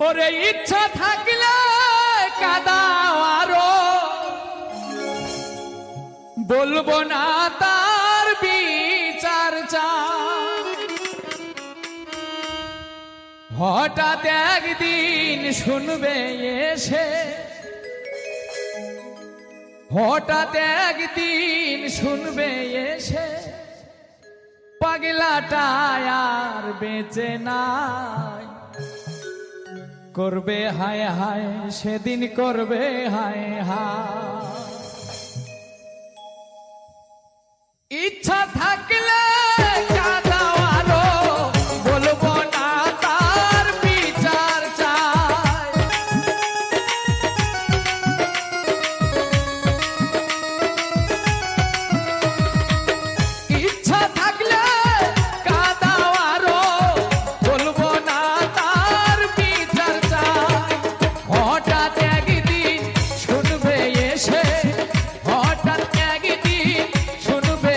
ওরে ইচ্ছা থাকলে কাদাও আরো, বলবো না তার বিচার চাই। হঠাৎ একদিন শুনবে এসে, হঠাৎ একদিন শুনবে এসে, পাগলাটা আর বেঁচে নাই। করবে হায় হায় সেদিন, করবে হায় হায়। ইচ্ছা থাকলে কাঁদাও আরো, বলবো না তার বিচার চাই। ইচ্ছা থাকলে কাঁদাও আরো, বলবো না তার বিচার চাই। হঠাৎ একদিন শুনবে এসে, হঠাৎ একদিন শুনবে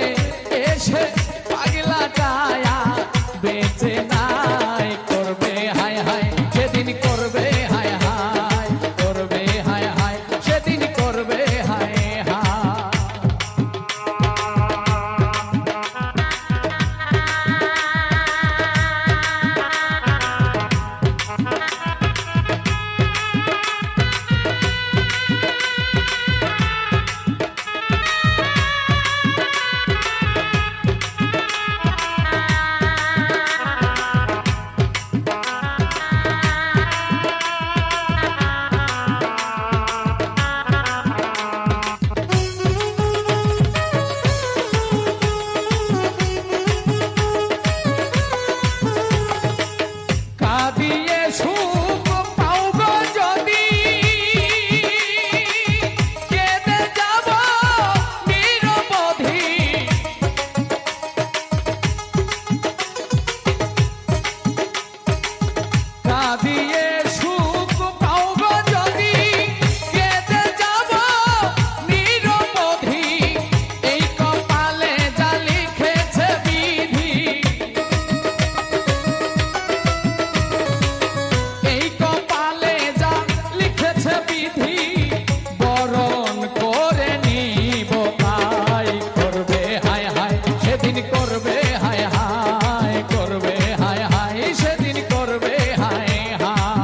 এসে, পাগলাটা আর বেঁচে নাই। করবে হায় হায় সেদিন, করবে হায় হায়, করবে হায় হায় সেদিন, করবে হায় হায়। কাঁদিয়ে সুখ পাও গো যদি, কেঁদে যাব নিরবধি। কাঁদিয়ে সুখ পাও গো যদি, কেঁদে যাব নিরবধি। এই কপালে যা লিখেছে বিধি, এই কপালে যা লিখেছে বিধি, বরণ করে নিব তাই। করবে হায় হায় সেদিন, করবে হায় হায়, করবে হায় হায় সেদিন, করবে হায় হায়।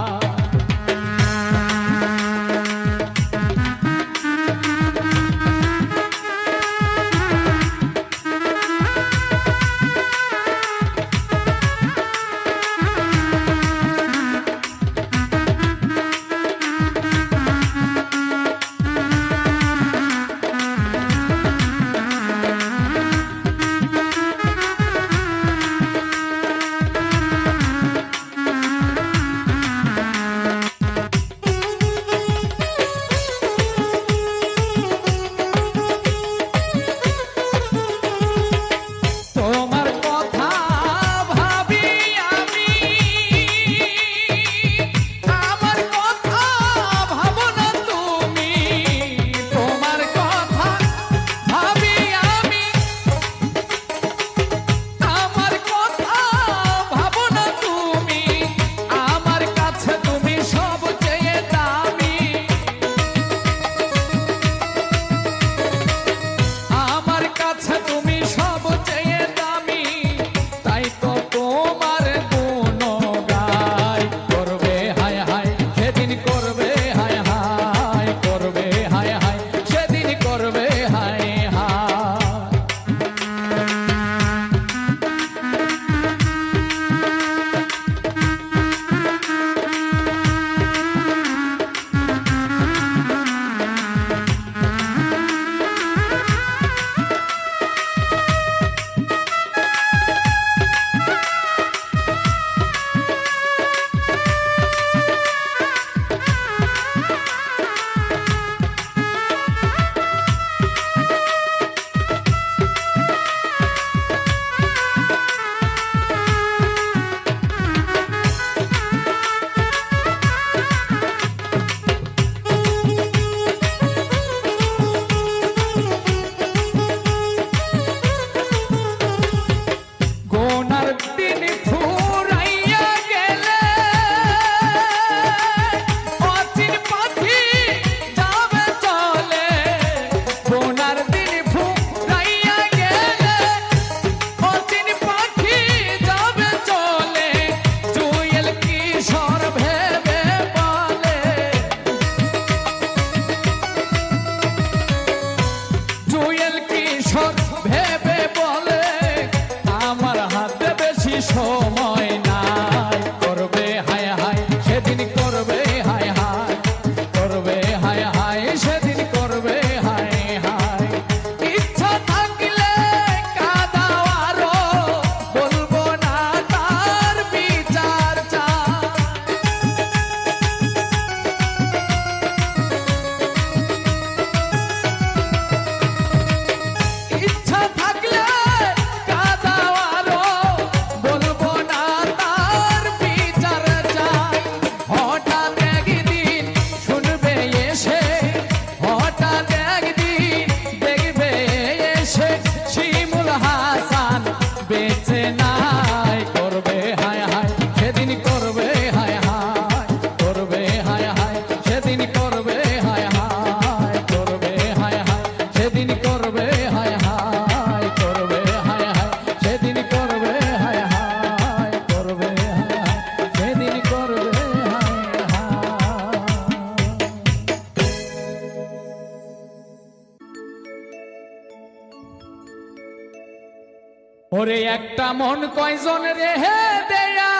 ওরে একটা মন কয়জন রেহে দেয়া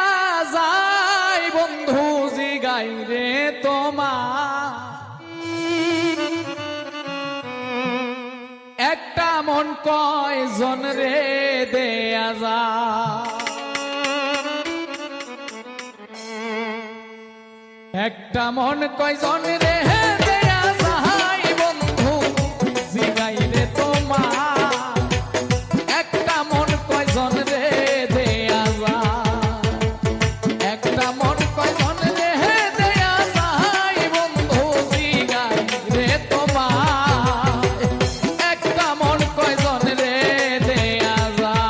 যায় বন্ধু জিগাই রে তোমার একটা মন কয়জন রে দেয়া যায় একটা মন কয়জন রে দেয়া যায় বন্ধু জিগাই রে তোমার একটা মন কয়জন রে দেয়া যায় একটা মন কয়জন রে দেয়া যায় বন্ধু জিগাই রে তোমার একটা মন কয়জন রে দেয়া যায়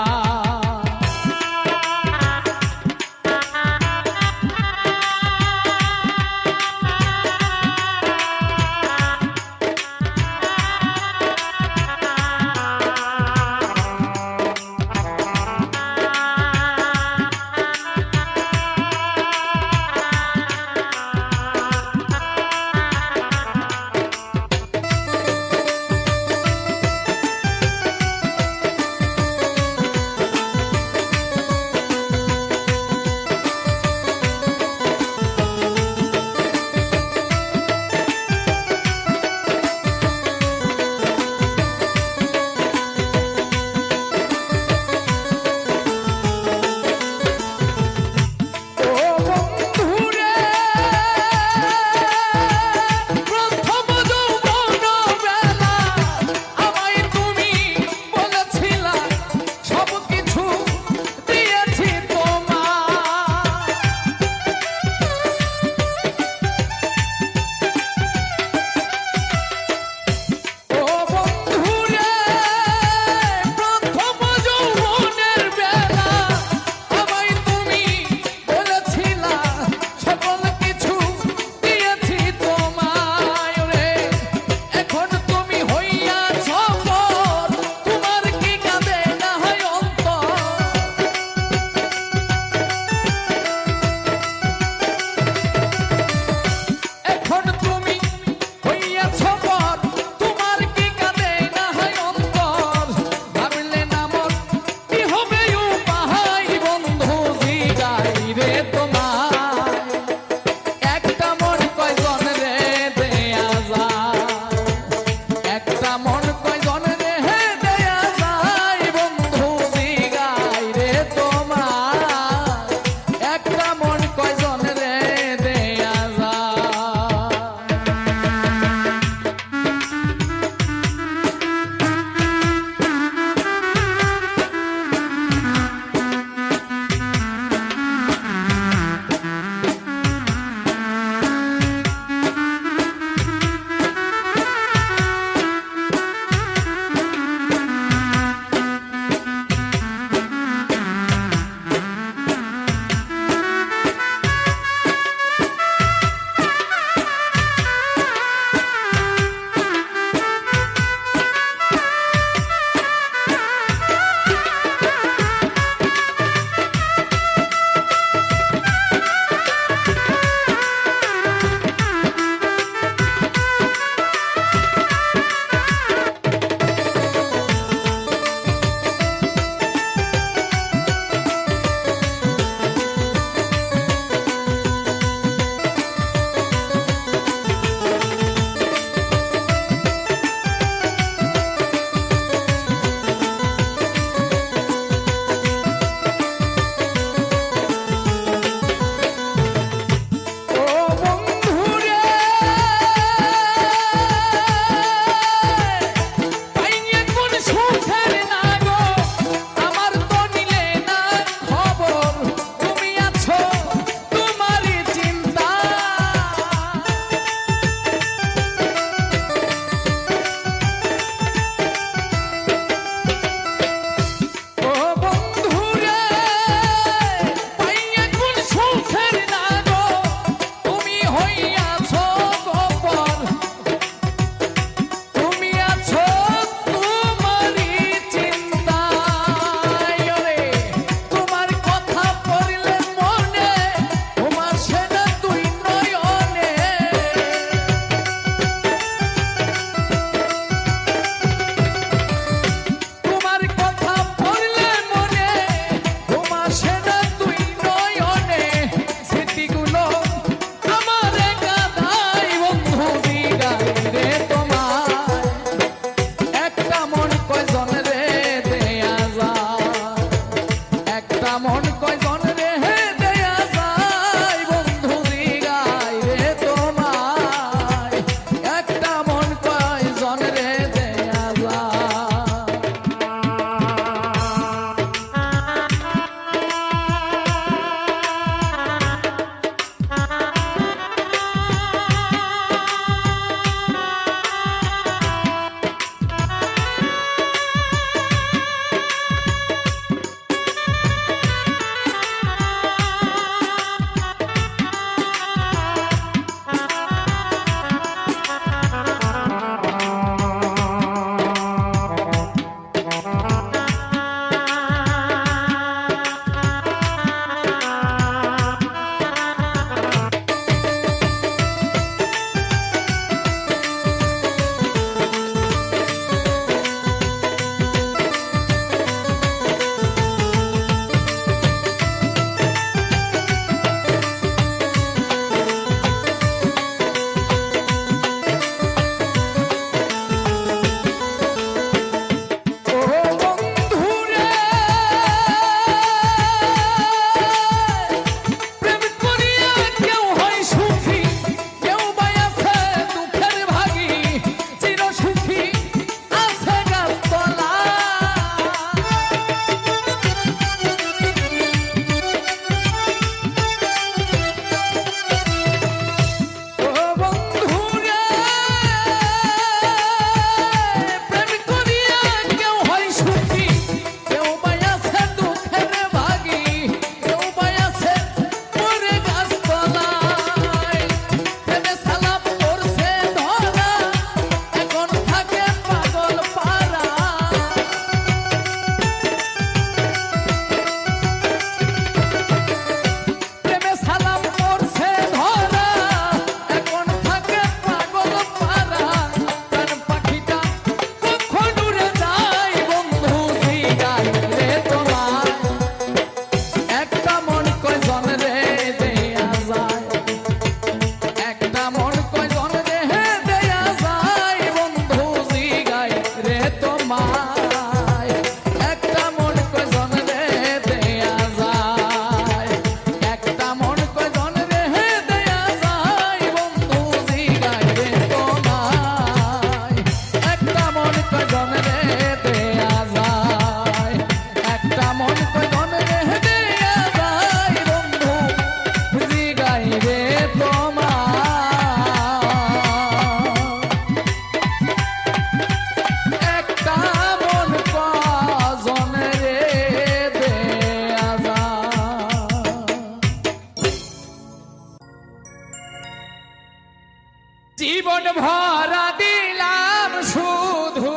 জীবন ভরা দিলাম শুধু,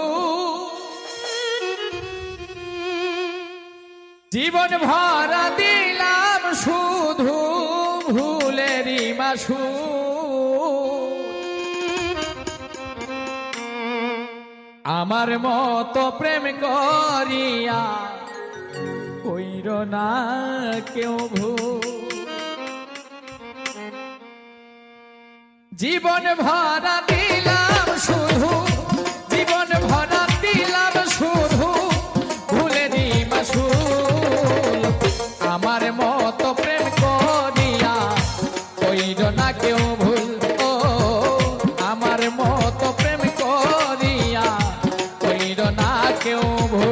জীবন ভরা দিলাম শুধু ভুলেরই মাসু। আমার মতো প্রেম করিয়া কইর না কেউ ভুল। জীবন ভরা দিলাম শুধু, জীবন ভরা দিলাম শুধু ভুলেরই মাসুল। আমার মতো প্রেম করিয়া কইর না কেউ ভুল। ও আমার মতো প্রেম করিয়া কইর না কেউ ভুল।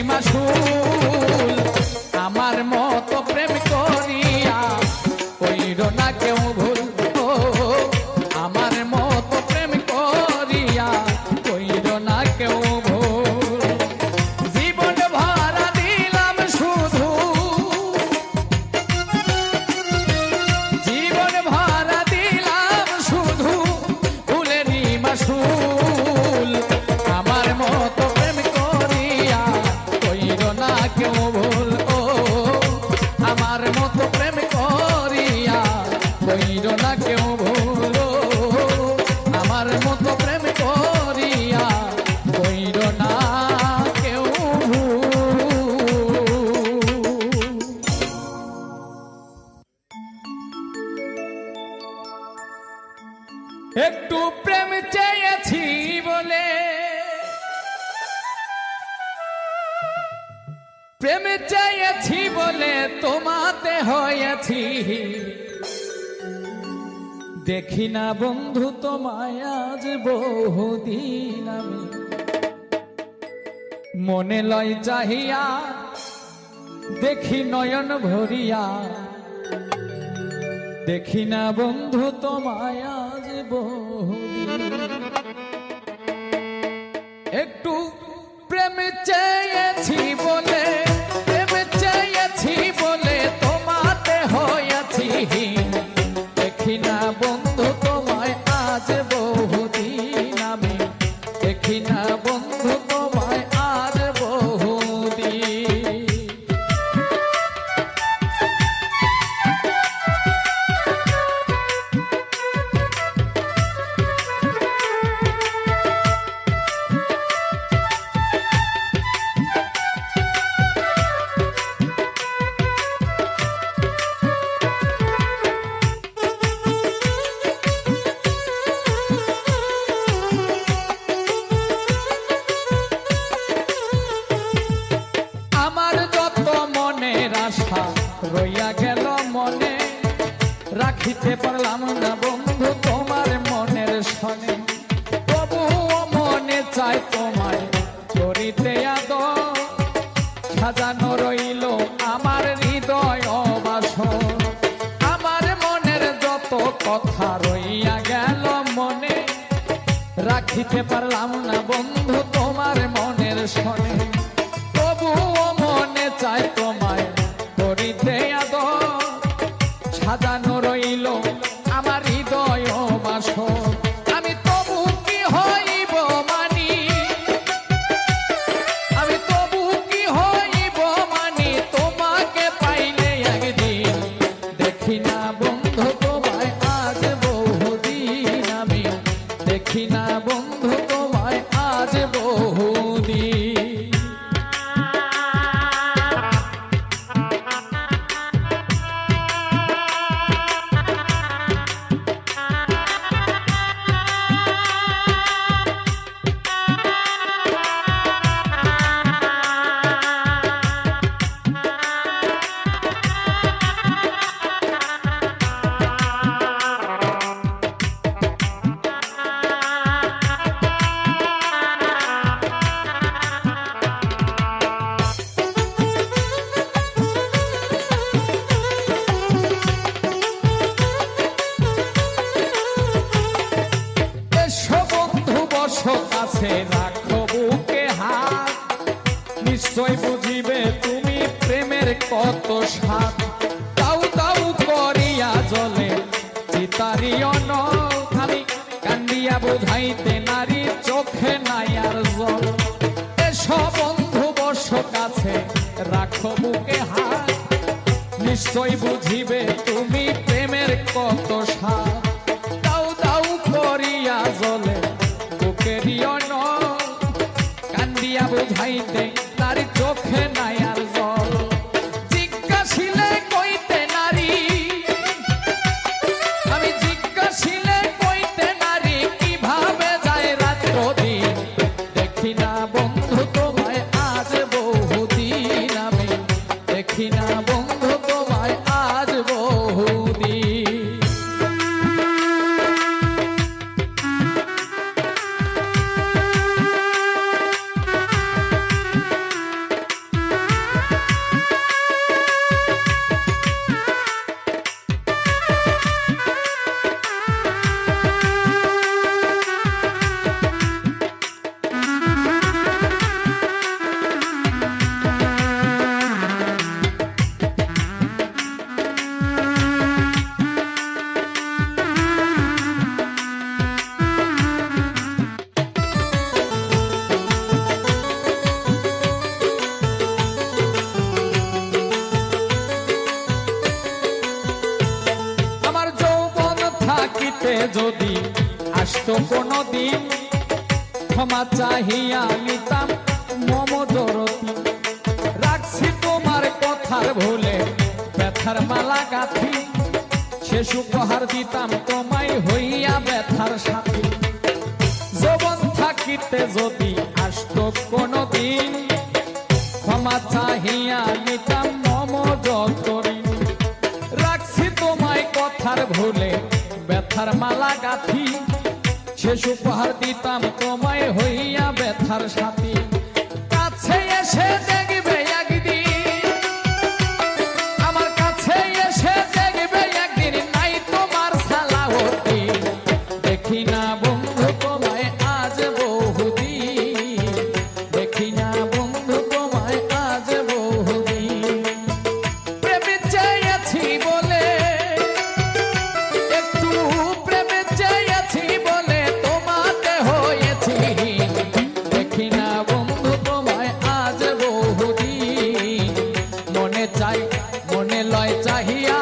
মাসুল আমার মতো প্রেম করিয়া কইর না কেউ ভুল ও আমার মতো প্রেম করিয়া কইর না কেউ ভুল জীবন ভরা দিলাম শুধু জীবন ভরা দিলাম শুধু ফুলেরই মাসুল আমার মতো প্রেম করিয়া কইর না কেউ ভুল ও আমার মতো প্রেম করিয়া কইর না কেউ ভুল ও আমার মতো প্রেম করিয়া কইর না কেউ ভুল। একটু প্রেম চেয়েছি বলে প্রেম চেয়েছি বলে তোমাতে হয়েছি দেখি না বন্ধু তোমায় আজ বহুদিন আমি মনে লয় চাহিয়া দেখি নয়ন ভরিয়া দেখি না বন্ধু তোমায় আজ বহুদিন একটু প্রেম চেয়েছি বলে প্রেম চেয়েছি বলে তোমাতে হয়েছি দেখি না বন্ধু তোমায় আজ বহুদিন আমি দেখি না বন্ধু তোমায় আজ বহুদিন। আমার যত মনের আশা রইয়া গেল মনে রাখিতে পারলাম না বন্ধু তোমার মনের শনে তবুও মনে চাই তোমায় করিতে আদর সাজানো রইল আমার হৃদয় বাসর আমার মনের যত কথা রইয়া গেল মনে রাখিতে পারলাম না বন্ধু তোমার মনের শনে তবুও মনে চাই তোমায় করিতে আদর সাজানো রইল আমার হৃদয় বাসর আমি তবু কি হইব মানি আমি তবু কি হইব মানি তোমাকে পাইলে একদিন দেখি না বন্ধু তোমায় আজ বহুদিন আমি দেখি না বন্ধু তোমায় আজ বহুদিন। কাছে রাখো বুকে হাত নিশ্চয় বুঝিবে তুমি প্রেমের কত স্বাদ দাউ দাউ করিয়া জলে চিতারি অনল আমি কান্দিয়া বুঝাইতে নারী চোখে নাই আর জল এসব বন্ধু বর্ষ কাছে রাখো বুকে হাত নিশ্চয় বুঝিবে তুমি প্রেমের কত স্বাদ দাউ দাউ করিয়া জলে কান্দিয়া বুঝাইতে তার চোখে নাই আর জল জিজ্ঞাসিলে কইতে নারী আমি জিজ্ঞাসিলে কইতে নারী কিভাবে যায় রাত্র দিন দেখি না বন্ধু তোমায় আজ বহুদিন আমি দেখি না বন্ধু তোমায় আজ বহুদিন। যদি আসতো কোনো দিন ক্ষমা চাহিয়া নিতাম মম দরতি রাখছি তোমার কথার ভুলে ব্যথার মালা গাঁথি শেষ উপহার দিতাম তোমায় হইয়া ব্যথার সাথী যৌবন থাকিতে যদি আসতো কোনো দিন ক্ষমা চাহিয়া নিতাম মম যতরি রাখছি তোমায় কথার ভুলে ব্যথার মালা গাঁথি শেষ উপহার দিতাম তোমায় হইয়া ব্যথার সাথী কাছে এসে দেখবে একদিন আমার কাছে এসে দেখবে একদিন নাই তোমার সালাহতি দেখি না বন্ধু তোমায় আজ বহুদিন দেখি না বন্ধু তোমায় আজ বহুদিন প্রেমে চেয়েছি বলে একটু প্রেমে চেয়েছি বলে তোমাতে হয়েছি দেখি না বন্ধু তোমায় আজ বহুদিন মনে চাই মনে লয় চাহিয়া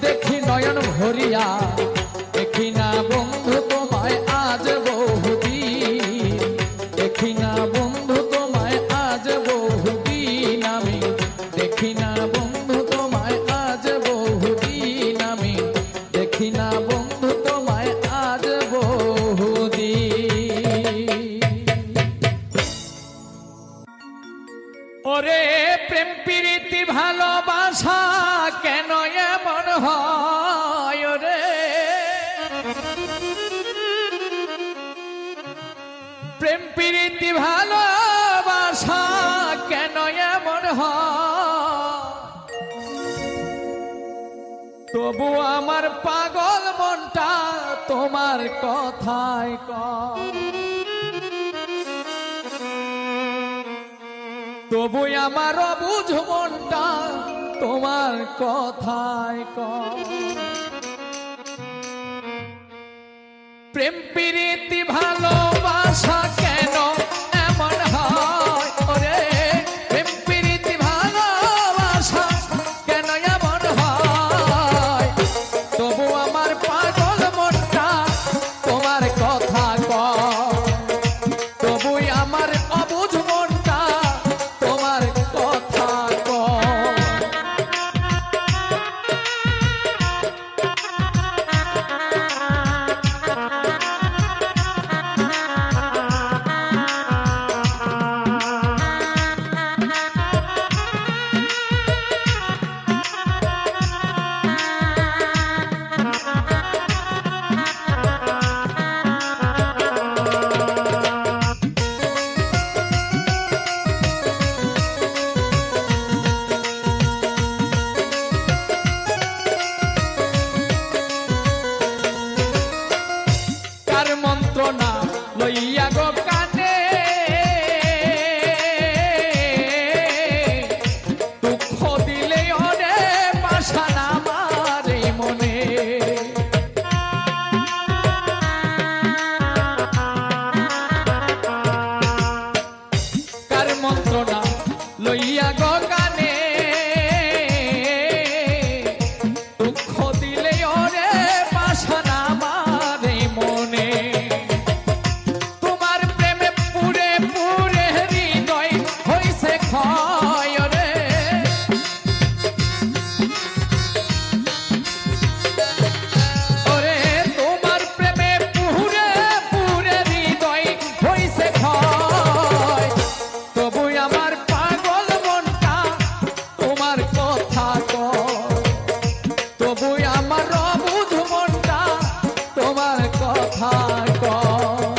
দেখি নয়ন ভরিয়া দেখি না বন্ধু তোমায় আজ বহুদিন দেখি না বন্ধু তোমায় আজ বহুদিন আমি দেখি না বন্ধু তোমায় আজ বহুদিন আমি দেখি না বন্ধু তোমায় আজ বহুদিন ওরে প্রেম প্রীতি ভালোবাসা কেন এমন হয় রে প্রেম প্রীতি ভালোবাসা কেন এমন হয় তবু আমার পাগল মনটা তোমার কথায় কয় তবু আমার অবুঝ মনটা তোমার কথায় কয় প্রেম প্রীতি ভালোবাসা কেন এমন হয় ওরে প্রেম প্রীতি ভালোবাসা কেন এমন হয় তবু আমার পাগল মনটা তোমার কথা কয় তবু আমার অবুঝ মনটা তোমার কথা কয় কার মন্ত্রণা লইয়া গো কানে দুঃখ দিলে অনে পাশান আমার এই মনে কার মন্ত্রণা লইয়া গো কানে দুঃখ দিলে অনে পাশান আমার এই মনে তোমার প্রেমে পুরে পুরে হৃদয় হইছে ক্ষয় রে ওরে তোমার প্রেমে পুরে পুরে হৃদয় হইছে ক্ষয় তবু আমার পাগল মনটা তোমার কথা কয় তবু আমার অবুঝ মনটা তোমার কথা কয়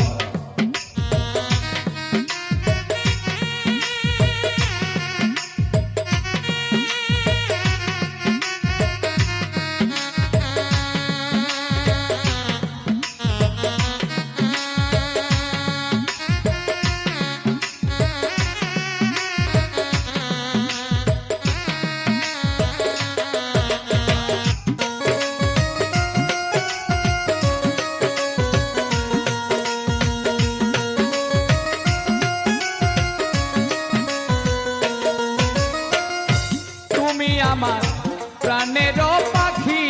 আমার প্রাণের পাখি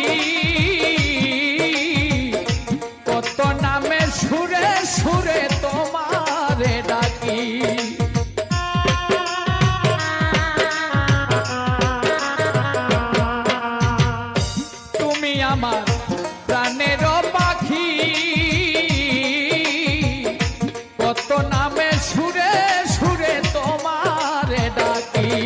থাকি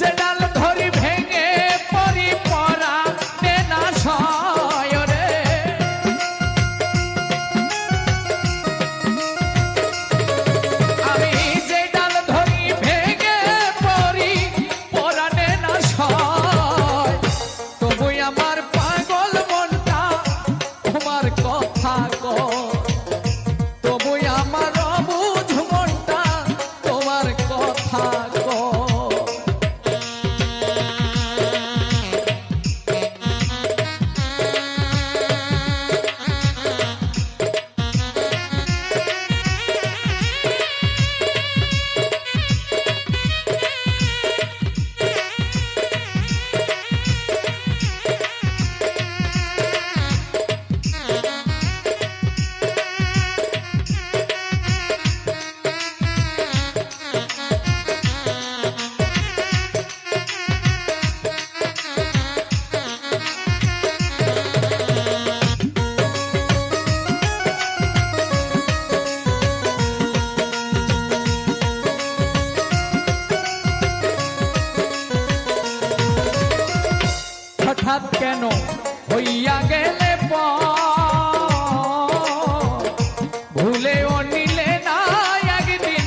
যে ডাল ধরি ভেঙে পরি পরা নেনা সয় রে আমি যে ডাল ধরি ভেঙে পরি পরা নেনা সয় তবু আমার পাগল মনটা তোমার কথা কয় তবু আমার অবুঝ মনটা তোমার কথা কয় হঠাৎ কেন হইয়া গেলে ভুলেও নিলে না একদিন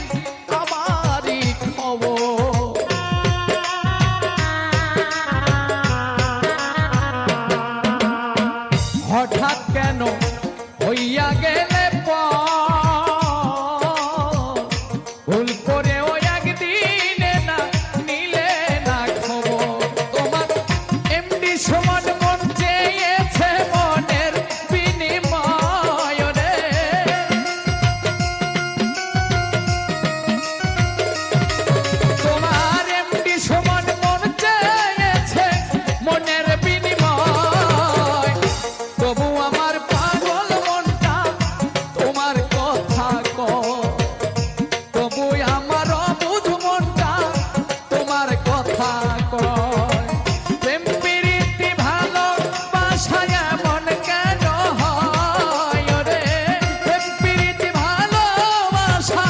আমারই খবর হঠাৎ কেন হইয়া গেলে ভুল করেও একদিনে না নিলে না খবর তোমার এমনি সমান মন চেয়েছে মনের বিনিময় রে তোমার এমনি সমান মন চেয়েছে মনের বিনিময় তবু আমার পাগল মনটা তোমার কথা কয় তবু আমার অবুঝ মনটা তোমার কথা কয় প্রেম প্রীতি ভালোবাসায় এমন কেন হয় রে প্রেম প্রীতি ভালোবাসা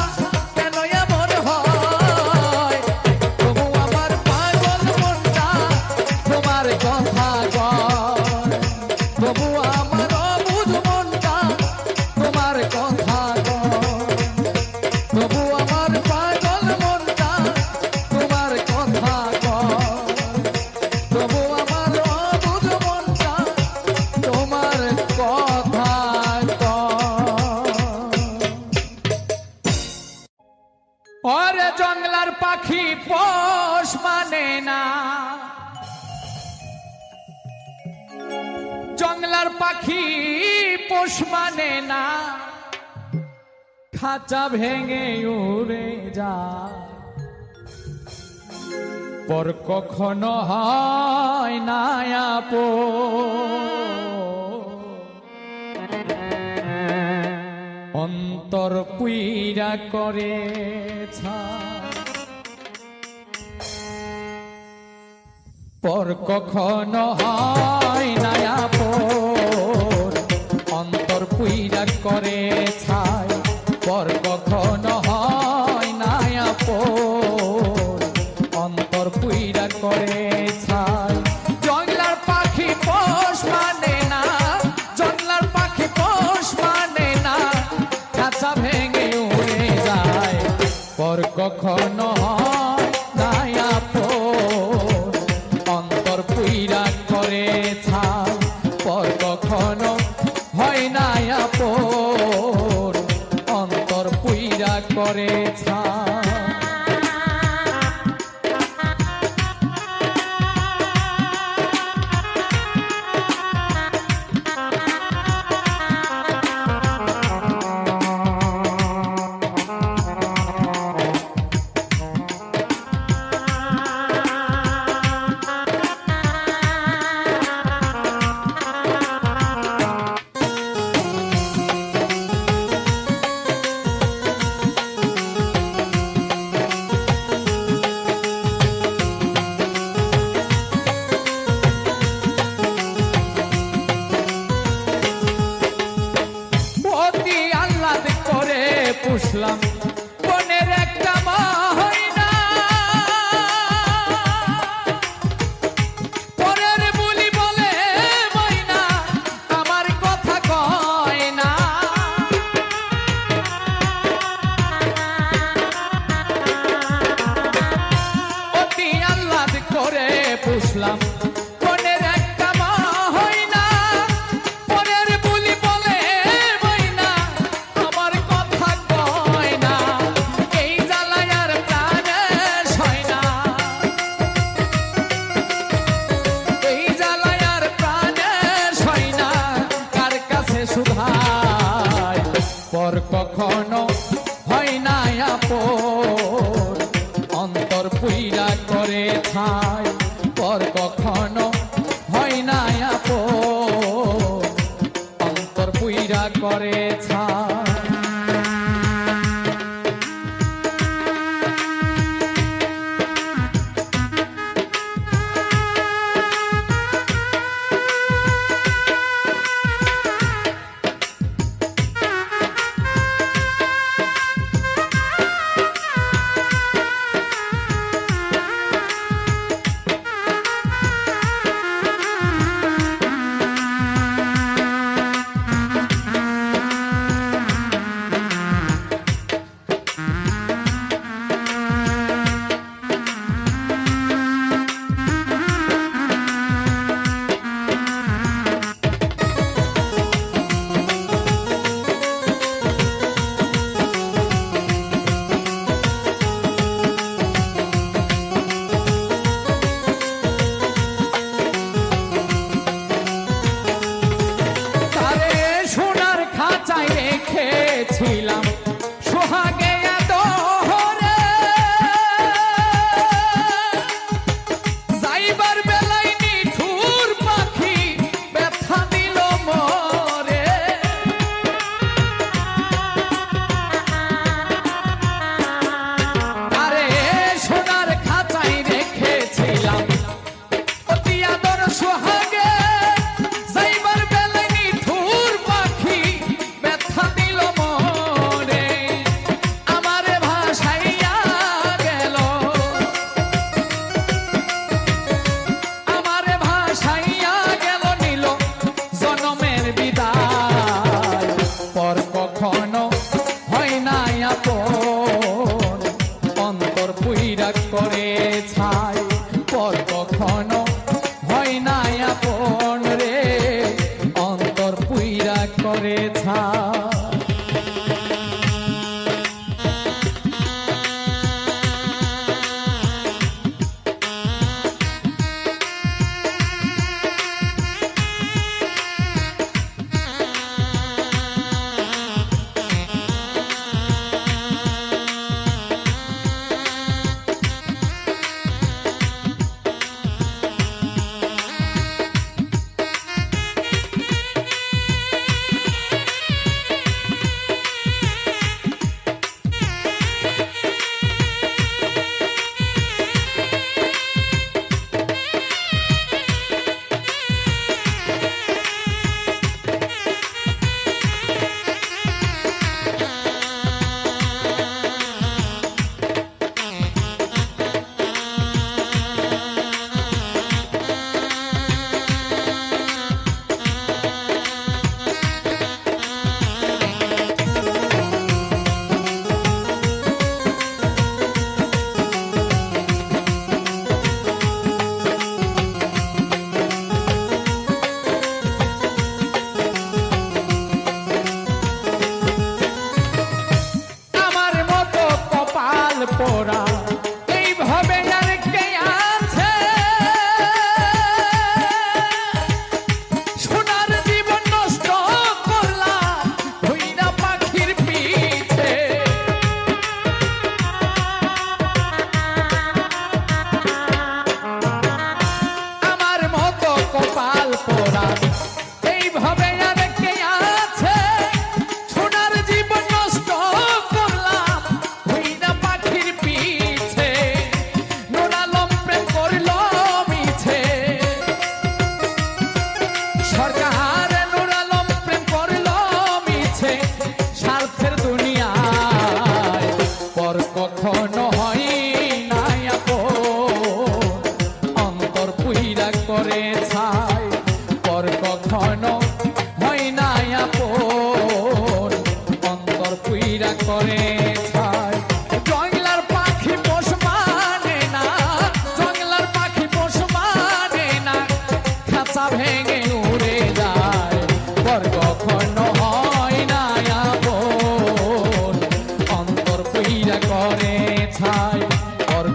কেন এমন হয় তবু আমার পাগল মনটা তোমার কথা কয় তবু আমার অবুঝ মনটা তোমার কথা কয় তবু আমার পাগল মনটা তোমার কথা কয় তবু আমার অবুঝ মনটা তোমার কথা কয় ওরে জঙ্গলার পাখি পোষ মানে না জঙ্গলার পাখি পোষ মানে না খাঁচা ভেঙে উড়ে যায় পর কখনো হয় না অন্তর পুইরা করে পর কখনো হয় না অন্তর পুইরা করে ছাই পর কখনো হয় না অন্তর পুইরা করে ছাই জঙ্গলার পাখি পোষ মানে না জঙ্গলার পাখি পোষ মানে না খাঁচা ভেঙে উড়ে যায় পর কখনো হয় না অন্তর পুইরা করে ছাই পর কখনো হয় না অন্তর পুইরা করে ছাই বুঝলাম মনের একটা মা হই না, পরের বুলি বলে বই না, আমার কথা কয় না, এই জ্বালায় আর প্রাণে সয় না, এই জ্বালায় আর প্রাণে সয় না, কার কাছে শুধায় পর কখনো হয় না আপন, অন্তর পুইরা করে ছাই পর কখনো হয় না আপন, অন্তর পুইরা করে ছাই। ছিলাম সোহাগে আদরে, যাইবার বেলায় নিঠুর পাখি ব্যথা দিল মরে, আরে সোনার খাঁচায় রেখেছিলাম অতি আদর সোহাগে, যাইবার বেলায় নিঠুর পাখি ব্যথা দিল মরে, আমারে ভাসাইয়া গেল, আমারে ভাসাইয়া গেল নিল জনমের বিদায়, পর কখনো হয় না আপন, অন্তর পুইরা করে ছাই পর কখনো হয় না আপন রে, অন্তর পুইরা করে ছাই।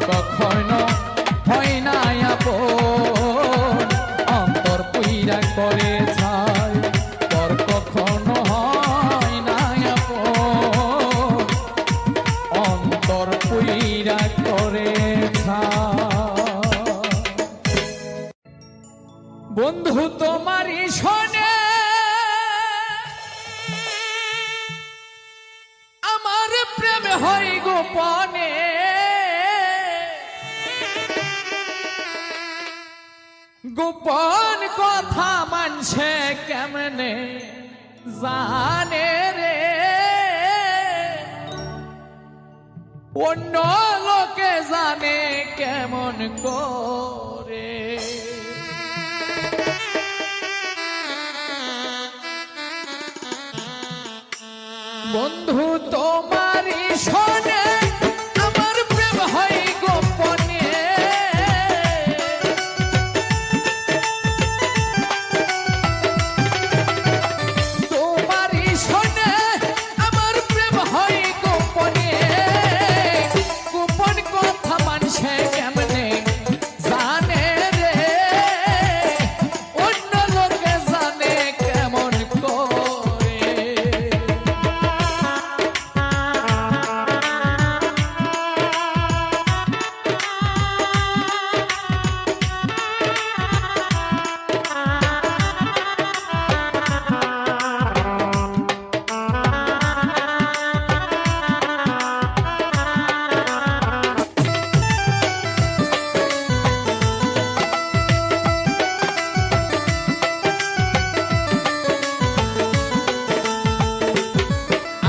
কখনো হয় না আপন অন্তর পুইরা করে ছাই তোর কখনো হয় না আপন অন্তর পুইরা করে ছাই বন্ধু তোমারই শোনে আমার প্রেম হয় গোপনে গোপন কথা মানছে কেমনে জানে রে অন্য লোকে জানে কেমন করে বন্ধু তোমারই শোনে আমার প্রেম হয় গোপনে তোমারই শোনে আমার প্রেম হয় গোপনে গোপন কথা মানছে কেমনে জানে রে অন্য লোকে জানে কেমন করে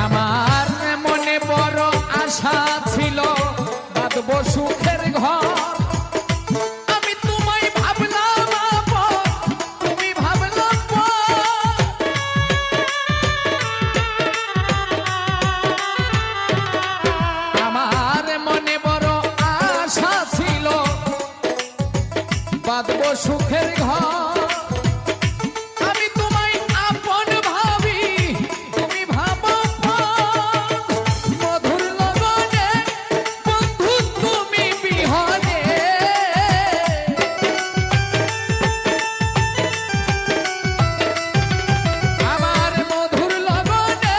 আমার মনে বড় আশা ছিল বাঁধবো সুখের ঘর আমি তোমায় ভাবলাম আপন, তুমি ভাবলাম পর। আমার মনে বড় আশা ছিল বাঁধবো সুখের ঘর আমি তোমায় আপন ভাবি তুমি ভাবো পর। মধুর লগনে বন্ধু তুমি বিহনে আমার মধুর লগনে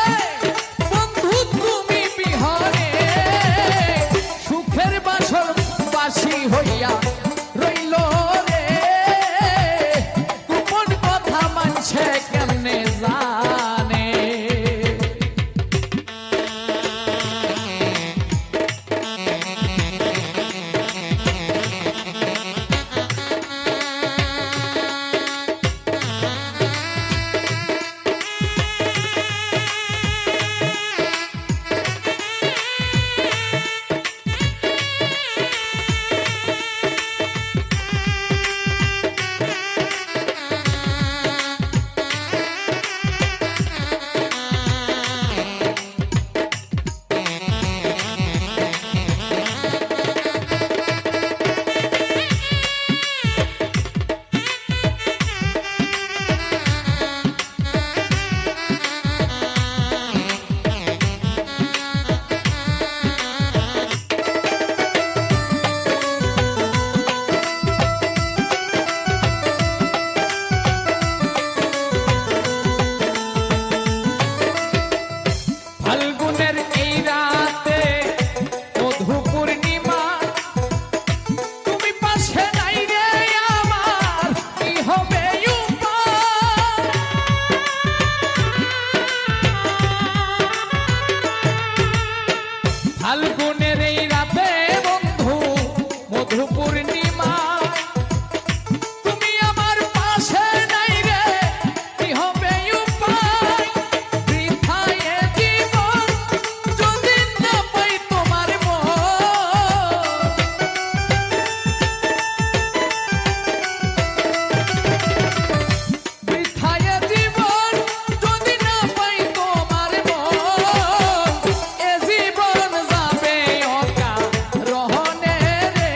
বন্ধু তুমি বিহনে সুখের বাসর বাসি হইয়া রইল রে গোপন কথা মানছে কেমনে জানে ফাল্গুনের এই রাতে মধু পূর্ণিমা তুমি পাশে নাই রে আমার কি হবে উপায় ফাল্গুনের এই রাতে বন্ধু মধু পূর্ণিমা তুমি আমার পাশে নাই রে কি হবে উপায় বৃথায় জীবন যদি না পাই তোমার মন বৃথায় জীবন যদি না পাই তোমার মন এ জীবন যাবে অকারণে রে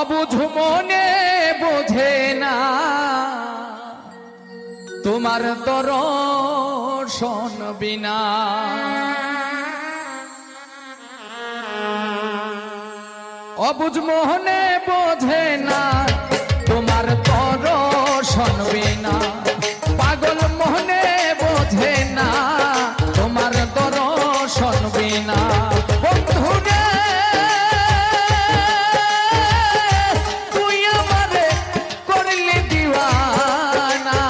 অবুঝ মনে বোঝে না তোমার দর্শন বিনা। অবুঝ মনে বোঝে না তোমার দর্শন বিনা। পাগল মনে বোঝে না তোমার দর্শন বিনা। বন্ধুরে তুই আমারে করলি দিওয়ানা।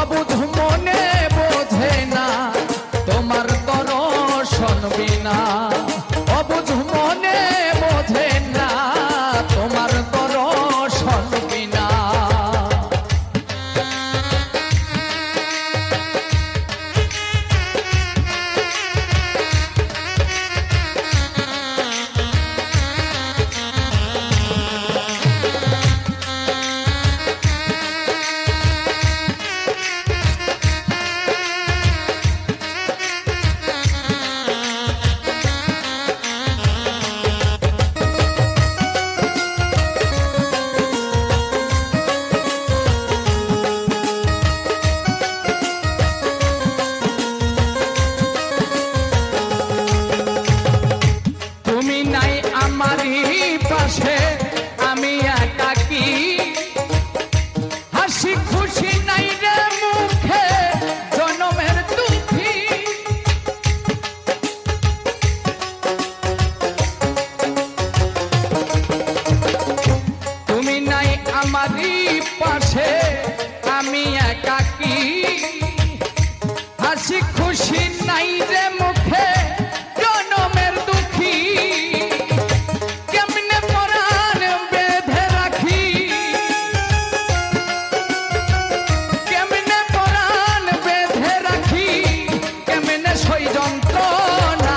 অবুঝ মনে বোঝে না তোমার দর্শন বিনা। অবুঝ মনে বোঝে না তোমার দর্শন বিনা। তুমি নাই আমারই পাশে আমি একাকী। হাসি খুশি নাই রে মুখে জনমের দুঃখী। তুমি নাই আমারই পাশে আমি একাকী। হাসি খুশি নাই রে মুখে জনমের দুঃখী। কেমনে পরাণ বেঁধে রাখি, কেমনে পরাণ বেঁধে রাখি, কেমনে সই যন্ত্রণা।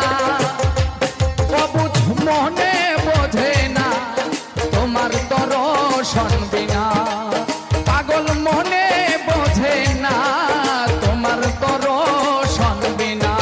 অবুঝ মনে বোঝে না তোমার দর্শন বিনা। পাগল মনে বোঝে না তোমার দর্শন বিনা।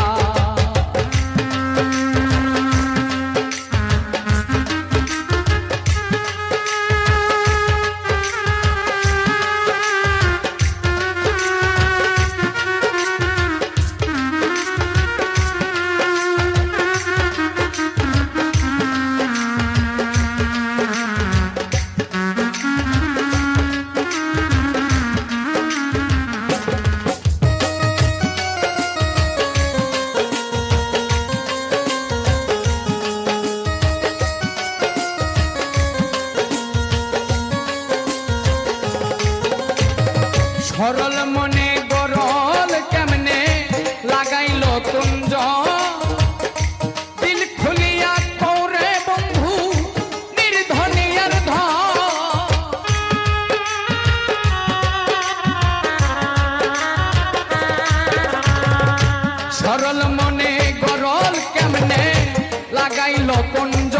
সরল মনে গরল কেমনে লাগাইল কুঞ্জ। দিল খুলিয়া কৌরে বন্ধু নির্ধনিয়ার ধন। সরল মনে গরল কেমনে লাগাইল কুঞ্জ।